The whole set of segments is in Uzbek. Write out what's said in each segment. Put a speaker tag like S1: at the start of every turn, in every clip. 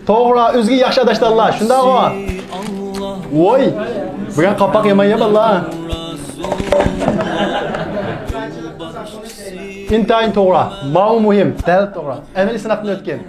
S1: To'g'ri, o'ziga yaxshi adashdilar. Shundaqmi? Voy. Bugun qapoq yemay ballar. İntayin to'g'ri. Ma'u muhim. Dal to'g'ri. Amaliy sinaqdan o'tgan.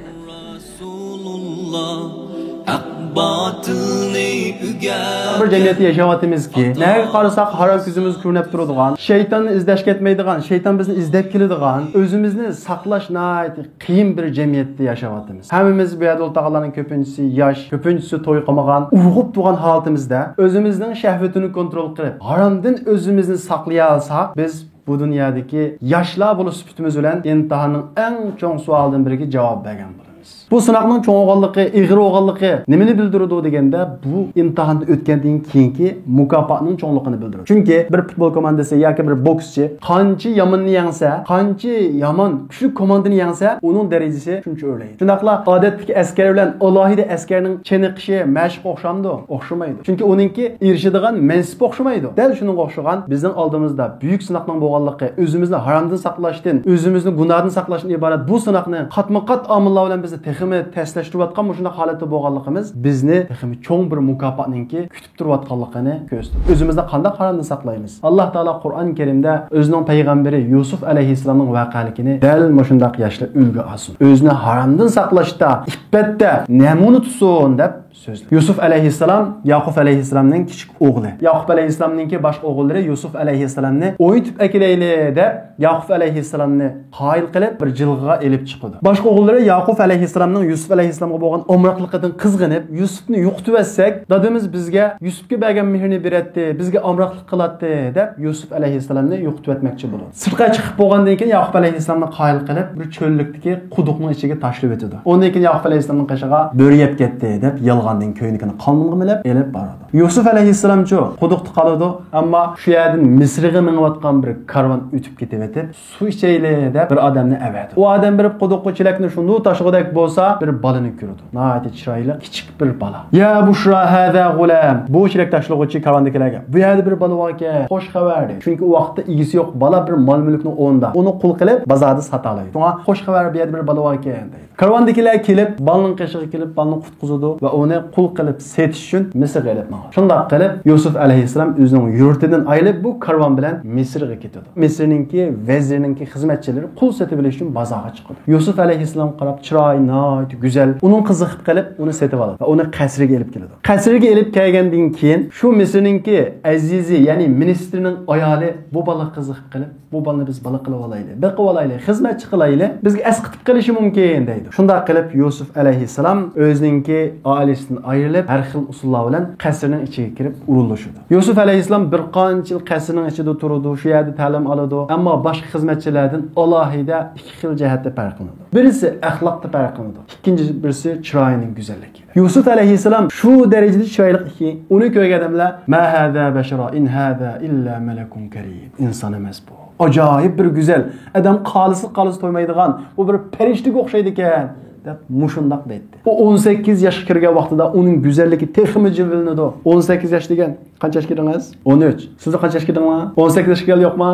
S1: Bir cemiyette yaşavatımız ki, neye qarasak haram yüzümüz ko'rinib turadigan, şeytanni izlashga ketmaydigan, şeytan bizni izlab keladigan, o'zimizni saqlash nihoyat qiyin bir cemiyette yaşavatımız. Hammamiz bu yerda o'ltaqalarning ko'pinchisi yosh, ko'pinchisi to'y qilmagan, urg'ib turgan holatimizda o'zimizning shahvatini kontrol qilib, haromdan o'zimizni saqlay olsak, biz bu dunyodagi yoshlar bo'lish sifatimiz bilan imtihonning eng cho'ng savolidan biriga javob bergan bo'lamiz. Bu sınaqning cho'ng o'g'anligi, ig'ir o'g'anligi nimani bildiradi deganda, bu imtihonni o'tgandan keyingi mukofotning cho'ngligini bildiradi. Chunki bir futbol komandasi yoki bir bokschi qancha yomonni yengsa, qancha yomon kuchli komandani yengsa, uning darajasi shuncha o'rlaydi. Shundaqla odatdagi askar bilan alohida askarning chiniqishi, mashq o'xshamdi, o'xshamaydi. Chunki uningki erishadigan mansib o'xshamaydi. Dal shunga o'xshagan bizning oldimizda buyuk sınaqning bo'lganligi, o'zimizni haromdan saqlashdan, o'zimizni gunohdan saqlashdan iborat bu sınaqni qatma-qat omillar bilan bizni texmi teslashtirayotgan shunday holatda bo'lganligimiz bizni texmi cho'ng bir mukofotninki kutib turayotganligini ko'rsatadi. O'zimizni qanday haromdan saqlaymiz? Alloh taolo Qur'on Karimda o'zining payg'ambari Yusuf alayhissalomning voqealigini dal shunday yoshlar ulgu olsin. O'zini haromdan saqlashda, iffatda namuna tutsin deb so'zlar. Yusuf alayhissalom Yaqub alayhissalomning kichik o'g'li. Yaqub alayhissalomningki bosh o'g'illari Yusuf alayhissalomni o'yitib akilayli deb Yaqub alayhissalomni qoyil qilib bir jilg'iga elib chiqdi. Boshqa o'g'illari Yaqub alayhissalomning Yusuf alayhissalomga bo'lgan omroqligidan qizg'inib, Yusufni yo'qitib etsak, dadimiz bizga Yusufga bergan mehrini beratdi, bizga omroqlik qilatdi deb Yusuf alayhissalomni yo'qitib etmoqchi bo'ldi. Sirtqa chiqib bo'lgandan keyin Yaqub alayhissalomni qoyil qilib bir cho'llikdagi quduqning ichiga tashlab etdi. Ondan keyin Yaqub alayhissalomning qashig'iga bo'ri yeb ketdi deb yolg'ondan ko'ynikini qonunga milab elib boradi. Yusuf alayhissalomchi quduqda qoladi, ammo shu yerdan Misrga minayotgan bir karvon o'tib ketib etib, suv ichayli deb bir odamni avadi. U odam bir quduqqa chelakni shunday tashig'idak bo'lsa, bir balani ko'rdi. Nihoyat chiroyli kichik bir bala. Ya Bushra hada g'ulam. Bu chelak tashlag'uvchi karvondagilarga, bu yerda bir bala bor ekan, xo'sh xabar dedi. Chunki u vaqtda egisi yo'q, bala bir mol-mulkni o'nda. Uni qul qilib bozorda sota oladi. Shunga xo'sh xabar bu yerda bir bala bor ekan dedi. Karvondagilar kelib, balning qishig'iga kelib, balni qutqizadi va uni qul qilib setish uchun Misrga elib boradi. Shunday qilib Yusuf alayhissalom o'zining yurtidan aylib bu karvon bilan Misrga ketadi. Misrningki vezirningki xizmatchilari qul setib olish uchun bozorga chiqadi. Yusuf alayhissalom qarab chiroy, nihoyat go'zal, uning qiziqib qilib uni setib oladi va uni qasriga elib keladi. Qasriga elib kelgandan keyin shu Misrningki azizi, ya'ni ministrining ayoli bu bola qiziqib qilib, bu bolani biz bola qilib olaylik, biqib olaylik, xizmatchi qilaylik, bizga asqitib qilishi mumkin deydi. Shunday qilib Yusuf alayhissalom o'zininki oilasidan ayrilib, har xil usullar bilan qasrning ichiga kirib urilishdi. Yusuf alayhissalom bir qancha yil qasrning ichida turdi, shu yerda ta'lim oladi, ammo boshqa xizmatchilardan alohida ikki xil jihatda farqlanadi. Birisi axloqda farqlanadi, ikkinchi birisi chiroyining go'zalligi. Yusuf alayhissalom shu darajada chiroyli ekan, uni ko'rgan odamlar ma hada bashara in hada illa malakun karim. Inson emas bu. Ajoyib bir go'zal, adam qalisi to'ymaydigan, u bir farishtaga o'xshaydi ekan deb mushundaq deydi. O 18 yoshga kirgan vaqtida uning go'zalligi texmi jilvilnadi. 18 yosh degan qancha yoshga kirdingiz? 13. Siz qancha yoshga kirdingmi? 18 yoshga keldi yo'qmi?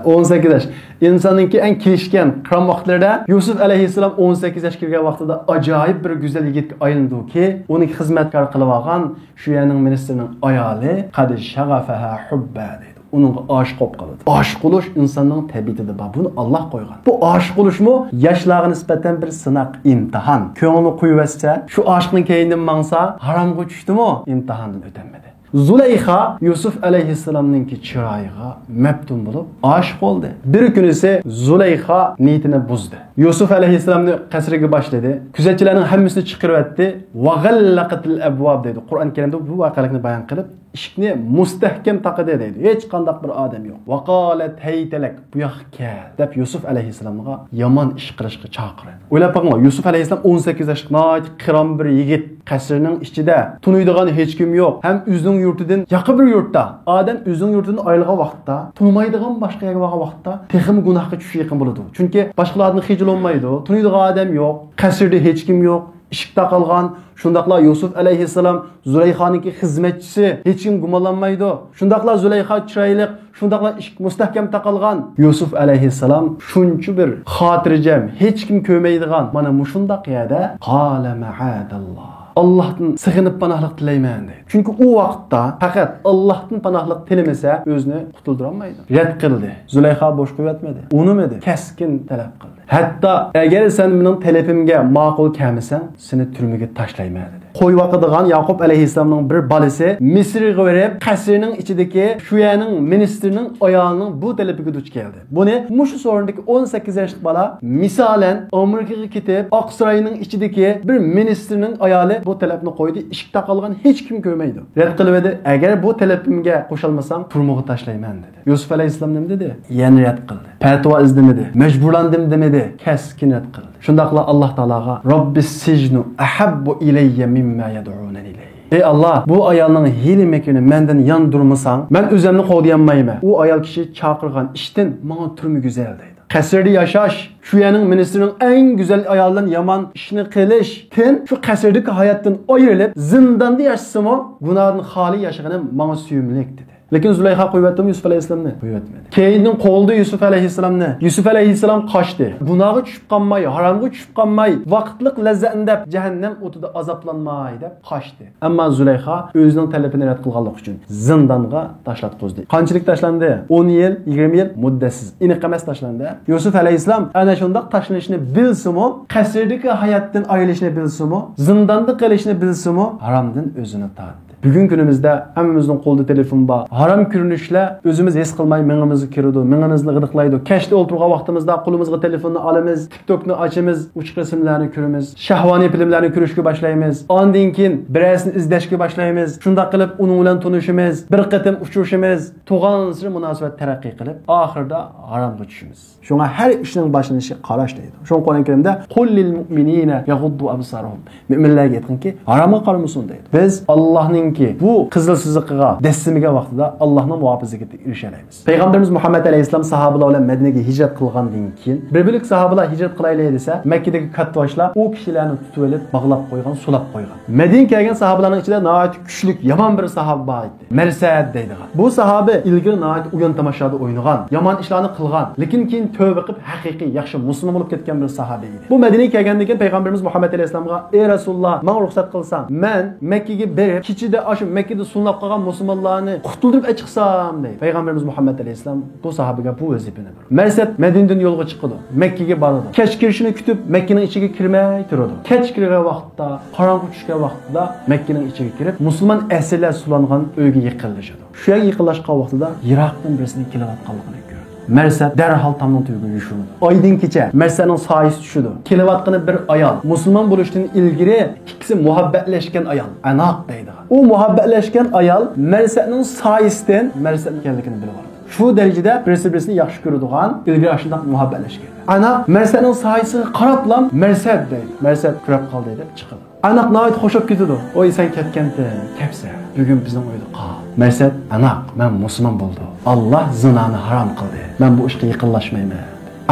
S1: 18 yosh. Insonning eng kelishgan qiron vaqtlarida Yusuf alayhissalom 18 yoshga kirgan vaqtida ajoyib bir go'zal yigitga aylandi-ki, uning xizmatkor qilib olgan shu yerning ministrining ayoli qad shaghafaha hubba deydi. Onun aşık olup kalır. Aşık oluş insanın tabiatidir. Bunu Allah koygan. Bu aşık oluş mu? Yaşlığa nispeten bir sınak, imtihan. Köngünü koyuverse, şu aşkın keyinden mansa, haramga düştü mu? İmtihandan ötenmedi. Zuleyha Yusuf alayhissalomning chiroyiga mabtun bo'lib aşık oldu. Bir kun ise Zuleyha niyatini buzdi. Yusuf alayhissalomni qasriga boshladi. Kuzatchilarning hammasini chiqarib etdi. Va ghallaqatil abwab dedi. Qur'on Karimda bu voqealikni bayon qilib, eshikni mustahkam taqadi dedi. Hech qanday bir odam yo'q. Va qalat haytalak bu yoqqa kel deb Yusuf alayhissalomga yomon ish qilishga chaqirdi. O'ylab boqinglar, Yusuf alayhissalom 18 yoshli qiron bir yigit, qasrining ichida tunuydigan hech kim yo'q. Ham o'zining yurtidan yaqin bir yurtda, odam o'zining yurtidan ayrilgan vaqtda, tunmaydigan boshqa yerga borgan vaqtda texim gunohga tushish yaqin bo'ladi. Chunki boshqalarning hijil olmaydi, tunuydigan odam yo'q, qasrda hech kim yo'q. ishikda qolgan. Shundaqla Yusuf alayhissalom Zulayxoningki xizmatchisi, hech kim gumonlanmaydi. Shundaqla Zulayxa chiroyli, shundaqla ishik mustahkam taqalgan. Yusuf alayhissalom shuncha bir xotirjam, hech kim ko'maydigan mana mushundaq yerda qala ma'adalloh. Allah'tan sığınıp panohlik tilayman deydi. Çünkü o vaqtda faqat Allah'tan panohlik tilamasa o'zini qutuldirolmaydi. Rad qildi. Zulayxa bosh qo'yatmadi. Unimadi, keskin talab qildi. Hatta agar sen mening talabimga ma'qul kelmasan, seni turmaga tashlayman dedi. Qo'y vaqadigan Yaqub alayhissalomning bir balasi Misrga berib, qasrning ichidagi shu yerning ministrining ayolining bu talabiga duch keldi. Buni mushu sorundagi 18 yoshli bola misolan Amerikaga ketib, Oqsaroyning ichidagi bir ministrining ayoli bu talabni qo'ydi. Ishikda qolgan hech kim ko'rmaydi. Rad qilib edi. Agar bu talabimga qo'shilmasam, turmuga tashlayman dedi. Yusuf alayhissalom nima dedi? Yana rad qildi. Fatvo izlamadi. Majburlandim demadi. Keskin rad qildi. Shundaqla Alloh taolaga Robbis sijnu ahabbu ilayya mimma yad'unani ilayhi. Ey Allah, bu ayolning hiyli mekini mendan yandurmasang, men o'zimni qo'yolmayman. U ayol kishi chaqirgan ishdan menga turmi go'zal deydi. Qasrda yashash, şu yerning ministrining eng go'zal ayoldan yomon ishni qilish, tin shu qasrdagi hayotdan ayrilib, zindonda yashasam, gunohdan xoli yashaganim menga suyumlik dedi. Lekin Zulayxa qo'yatdimi Yusuf alayhissalomni? Qo'yatmadi. Keyin qo'ldi Yusuf alayhissalomni. Yusuf alayhissalom qochdi. Gunohga tushib qolmay, haromga tushib qolmay, vaqtliq lazzatni deb jahannam o'tida azoblanmay deb qochdi. Ammo Zulayxa o'zining talabini rad qilganlik uchun zindonga tashlatqizdi. Qanchalik tashlandi? 10 yil, 20 yil muddatsiz. Iniq emas tashlandi. Yusuf alayhissalom ana shunday tashlanishni bilsimi, qasrdagi hayotdan ayrilishni bilsimi, zindonda qolishni bilsimi, haromdan o'zini tortdi. Bugün günümüzde hammamizning qo'lida telefon bor. Haram ko'rinishlar o'zimiz his qilmay mingimizga kiradi, mingimizni g'idiqlaydi. Kashda o'tirgan vaqtimizda qo'limizga telefonni olamiz, TikTokni ochamiz, uch qismlarni ko'ramiz, shahvoniy filmlarni ko'rishga boshlaymiz. Ondan keyin birazini izlashga boshlaymiz. Shunda qilib uning bilan tanishimiz, bir qatim uchrashimiz, to'g'on munosabat taraqqiy qilib, oxirida haromga tushamiz. Shunga har ishning boshlanishi qarash deydi. Shu Qur'on Karimda qullil mu'minina yaghuddu absarahum. Mu'minlarga aytganki, haromga qaramasin deydi. Biz Allohning ki bu qizil siziqiga destimiga vaqtida Allohning muhofazasiga erishamiz. Payg'ambarimiz Muhammad alayhisalom sahobalar bilan Madinaga hijrat qilgandan keyin bir bilik sahobalar hijrat qilaylik desa, Makkadagi kattoshlar u kishilarni tutib olib, bog'lab qo'ygan, sulab qo'ygan. Madinaga kelgan sahobalarning ichida nihoyat kuchli, yomon bir sahoba bor edi. Marsad deydigan. Bu sahoba ilgari nihoyat o'yin tomoshoda o'ynagan, yomon ishlarni qilgan, lekin keyin tövbe qilib haqiqiy yaxshi musulmon bo'lib ketgan bir sahoba edi. Bu Madinaga kelgandan keyin Payg'ambarimiz Muhammad alayhisalomga: "Ey Rasululloh, menga ruxsat qilsang, men Makkaga berib, kichida aşı Mekke'de sunlab qalğan musulmonlarni qutuldirib chiqsam" deydi. Payg'ambarimiz Muhammad alayhisalom bu sahabaga bu vazifani berdi. Marsad Madinadan yo'lga chiqdi. Mekke'ga bordi. Kech kirishini kutib Mekkening ichiga kirmay turdi. Kech kirgan vaqtda, qorong'u tushgan vaqtida Mekkening ichiga kirib, musulmon asirlar sulangan uyga yiqildi. Shu yerga yiqilishgan vaqtida Iroqdan birisining kelayotganligini ko'rdi. Marsad darhol tamom tuyga yushurdi. Oydin kecha Marsadning soyasi tushdi. Kelayotgan bir ayol, musulmon bo'lishdan ilgari ikkisi muhabbatlashgan ayol, Anoq deydi. O muhabbatlashgan ayol Marsadning soyasidan Marsad ekanligini bilib oldi. Shu darajada birisi-birisini yaxshi ko'radigan, ilgari shunday muhabbatlashgan. Anoq Marsadning soyasiga qarablam Marsad deydi. Marsad kirib qoldi deb chiqdi. Anoq nihoyat xo'shab ketdi. "Oy, sen ketganda, kapsa. Bugun bizning uyda qol." Marsad: "Anoq, men musulmon bo'ldim. Alloh zinoni harom qildi. Men bu ishga yaqinlashmayman."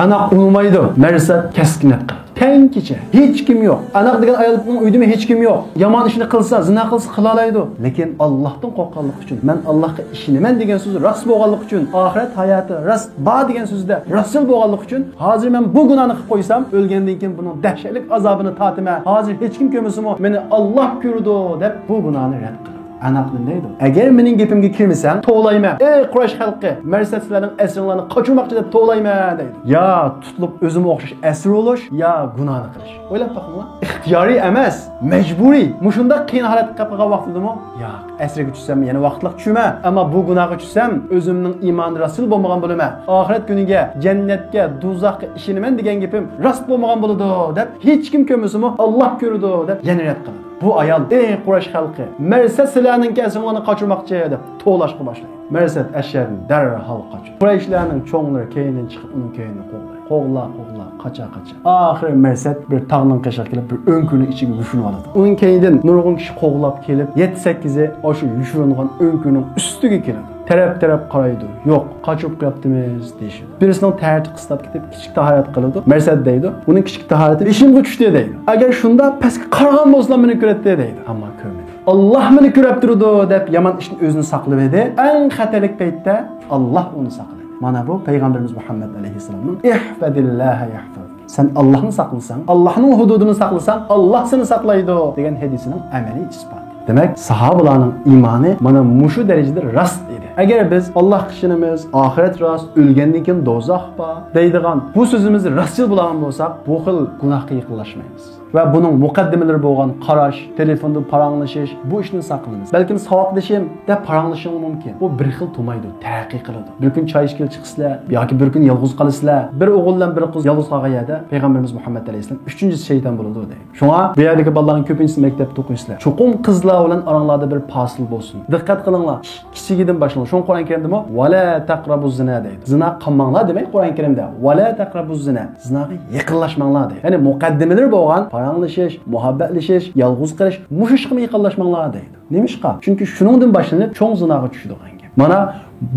S1: Anoq unmaydi. Marsad keskinlik qildi. Tenkicha hech kim yo'q. Anoq degan ayolning uyida hech kim yo'q. Yomon ishni qilsa, zina qilsa qila oladi. Lekin Allohdan qo'rqqanlik uchun, men Allohga ishinaman degan so'z rost bo'lganlik uchun, oxirat hayoti rost bor degan so'zda rasul bo'lganlik uchun, hozir men bu gunohni qilib qo'ysam, o'lgandan keyin buning dahshatli azobini tatman. Hozir hech kim ko'rmasimi, meni Alloh ko'rdi deb bu gunohni rad qildi. Anoq deydi. Agar mening gapimga kirmasang, to'g'layman. Ey Quraysh xalqi, Marsatlarning asirlarini qochirmoqchi deb to'g'layman deydi. Ya tutilib o'zimga o'xshash asir bo'lish, ya gunohni qilish. O'ylab boqinglar. Ixtiyoriy emas, majburiy. Mushunda qiyin holatga qolgan vaqtidami? Yo'q, asirga tushsam, yana vaqtliq tushma. Ammo bu gunohga tushsam, o'zimning iymon rasul bo'lmagan bo'laman. Oxirat kuniga, jannatga, do'zaxga ishinaman degan gapim rost bo'lmagan bo'ladi deb hech kim ko'rmasimi, Alloh ko'rdi deb yana rad qiladi. Bu ayol, ey Quraysh xalqi, Marsad sizlarning kasinglarni qochirmoqchi deb to'lashga boshlaydi. Marsad asharni darhol qochdi. Qurayshlarning cho'nglari keyindan chiqib uning keyinini qo'g'laydi. Qo'g'la, qacha. Oxiri Marsad bir tog'ning qashiga kelib, bir o'nkuning ichiga yushunib oladi. Uning keyindan nurg'un kishi qo'g'lab kelib, 7-8 o'sha yushirilgan o'nkuning ustiga keladi. taraf qaraydi. Yo'q, qochib qo'yaptimiz deyishdi. Birisining tarti qistab ketib, kichik tahorat qiladi. Marsad deydi. Uning kichik tahorati beshimga tushdi deydi. Agar shunda pastga qaragan bo'lsa meni ko'radi deydi. Ammo ko'rmadi. Allah meni ko'rib turdi deb yomon ishni o'zini saqlab edi. Eng xatarlik paytda Allah uni saqladi. Mana bu payg'ambarimiz Muhammad alayhisalomning ihfadillaha yahfaz. Sen Allah'ını saklasan, Allah'ın hududunu saklasan, Allah seni saklaydı degan hadisining amaliy isboti. Demek sahabalarning imanı mana muşu derecede rast edi. Eğer biz Allah kişinimiz, ahiret rast, ölgendan keyin dozoq bor deydigan bu sözümüzü rastçıl bulgan bolsak, bu xil gunohga yaqinlashmaymiz. Ve bunun muqaddimeleri bo'lgan qarash, telefonda paranglashish, bu ishni saqlaymiz. Balkim savoqlashim deb paranglashing mumkin. Bu bir xil to'maydi, taraqqiy qiladi. Bir kun choy ichib chiqsizlar yoki bir kun yolg'iz qolasizlar. Bir o'g'il bilan bir qiz yolg'iz qolganda payg'ambarimiz Muhammad alayhisalom 3-chi shayton bo'ladi deydi. Shunga bu yerdagi bolalarning ko'pinchisi maktabda o'qiysilar. Chuqum qizlar bilan oranglarda bir fasil bo'lsin. Diqqat qilinglar. Kichigidan boshlang. Shu Qur'on Karimda "Vala taqrabuz zina" deydi. Zina qilmanglar demak Qur'on Karimda. "Vala taqrabuz zina" zinaga yaqinlashmanglar deydi. Ya'ni muqaddimalar bo'lgan paranglashish, muhabbatlashish, yolg'iz qilish, mushishga yaqinlashmanglar deydi. Nemishqa? Chunki shuningdan boshlanib cho'ng zinaga tushadigan gap. Mana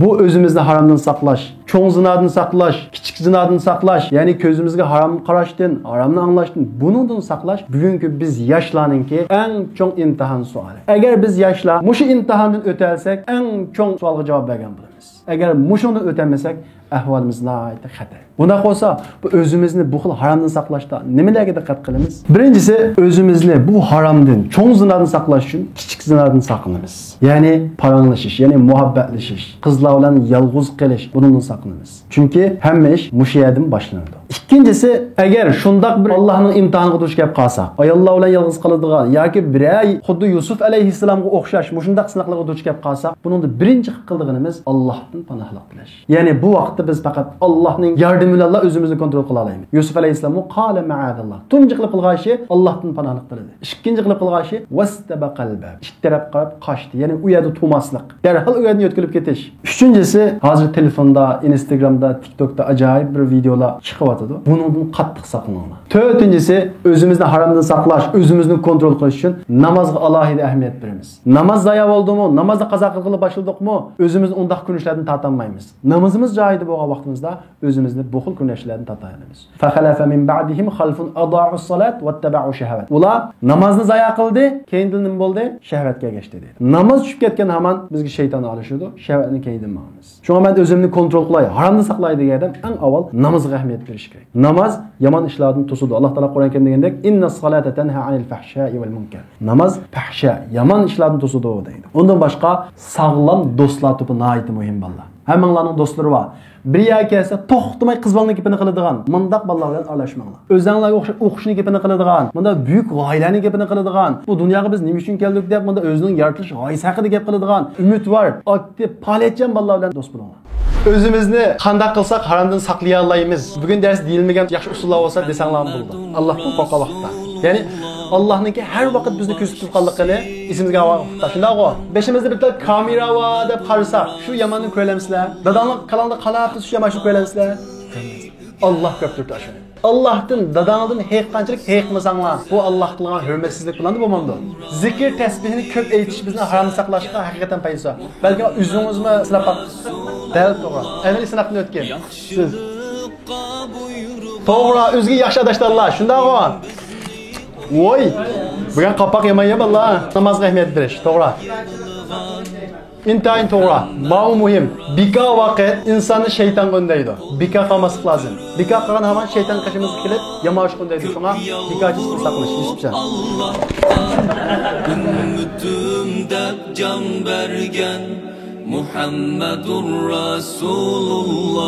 S1: bu o'zimizni haromdan saqlash, cho'ng zinadan saqlash, kichik zinadan saqlash, ya'ni ko'zimizga harom qarashdan, haromni anglashdan, buningdan saqlash bugungi biz yoshlarningki eng cho'ng imtihon savoli. Agar biz yoshlar mushu imtihondan o'talsak, eng cho'ng savolga javob bergan bo'lamiz. Agar mushuni o'tamasak, ahvolimiz nihoyatda xatar. Bunda bo'lsa, bu o'zimizni bu xil haromdan saqlashda nimalarga diqqat qilamiz? Birinchisi, o'zimizni bu haromdan, cho'ng zinadan saqlash uchun kichik zinadan saqlanamiz. Ya'ni paranglashish, ya'ni muhabbatlashish, qizlar bilan yolg'iz qilish, bundan saqlanamiz. Chunki hamma ish mushu yerdan boshlanadi. Ikkinchisi, agar shundoq bir Allohning imtihoniga duch kelib qolsa, ayollar bilan yolg'iz qoladigan yoki biray xuddi Yusuf alayhissalomga o'xshash mushundaq sinoqlarga duch kelib qolsa, buningda birinchi qildig'imiz Allohdan panohlik tilash. Ya'ni bu vaqtda biz faqat Allohning yordami bilan o'zimizni kontrol qila olamiz. Yusuf alayhissalom qala ma'adalloh. Tunji qilib qilgan ishi Allohdan panohlik tiladi. Ikkinchi qilib qilgan ishi wastabaqal bab. Ikki taraf qarab qochdi. Ya'ni u yerda turmaslik. Darhol u yerdan yo'tkilib ketish. Uchinchisi, hozir telefonda, Instagramda, TikTokda ajoyib bir videolar chiqyapti. Bundan qattiq saqlaninglar. To'rtinchisi, o'zimizni haromdan saqlash, o'zimizni kontrol qilish uchun namozga alohida ahamiyat beramiz. Namoz zayo bo'ldimi, namozni qazo qilib boshladikmi, o'zimizni undaq kunishlardan tortolmaymiz. Namozimiz joyida bo'lgan vaqtimizda o'zimizni bu xil kunishlardan tortaymiz. Fa khalafa min ba'dihim khalfun adaa'us salat wattaba'u shahawat. Ular namozni zayo qildi, keyin nima bo'ldi? Shahvatga geçdi dedi. Namoz tushib ketgan hamon bizga shayton olishadi, shahvatni keydinmaymiz. Shunga men o'zimni kontrol qilay, haromni saqlay degandim, eng avval namozga ahamiyat berish kerak. Namoz yomon ishlardan to'sadi. Alloh taolo Qur'on Karimda degandek, "Innas salata tanha 'anil fahsha'i wal munkar." Namoz fahsha, yomon ishlardan to'sadi deydi. Undan boshqa sog'lom do'stlar to'pi nihoyat muhim bo'ladi. Hammalarning do'stlari bor. Bir yer kelsa to'xtamay qiz bolaning gapini qiladigan, mundaq bolalar bilan aralashmanglar. O'zinglarga o'qishni gapini qiladigan, bunda buyuk g'oyalarning gapini qiladigan, bu dunyoga biz nima uchun keldik deb bunda o'zining yaratilish g'oyasi haqida gap qiladigan, umidvor, aktiv, faoliyatchan bolalar bilan do'st bo'linglar. O'zimizni qanday qilsak haromdan saqlay olamiz. Bugun dars deyilmagan yaxshi usullar bo'lsa desanglar bo'ldi. Allohdan qo'rqa vaqtda. Ya'ni Allohningki har vaqt bizni kuzatib turganligini esimizga olmoqda. Shundaqmi? Beshimizda bitta kamera bor deb qarasak, shu yomonni ko'ramizlar. Dadangning qalanda qalaqsiz shu yomonni ko'ramizlar. Alloh ko'p turdi shuni. Allohdan dadangdan hech qanchalik hechmasanglar, bu Alloh qilgan hurmatsizlik bilan bo'lmadi. Zikr tasbihini ko'p aytish bizni harom saqlashga haqiqatan foyda. Balki o'zingizmi silab dal to'g'ri. Amaliy sinabni o'tgan. Siz to'g'ri o'zga yaxshi adashlarlar, shundaqmi? Voy, bugun qapoq yemayap Allah. Namozga ahamiyat berish, to'g'ri. İntayin to'g'ri. Bu muhim. Bika vaqt insonni shayton qo'ndaydi. Bika qilmaslik lozim. Bika qilgan hamon shayton qishimiz kelib, yamosh qo'ndaydi. Shunga bikachisiz saqlash Yusufjon.
S2: Ummetim deb can bergen Muhammedur Rasulullah.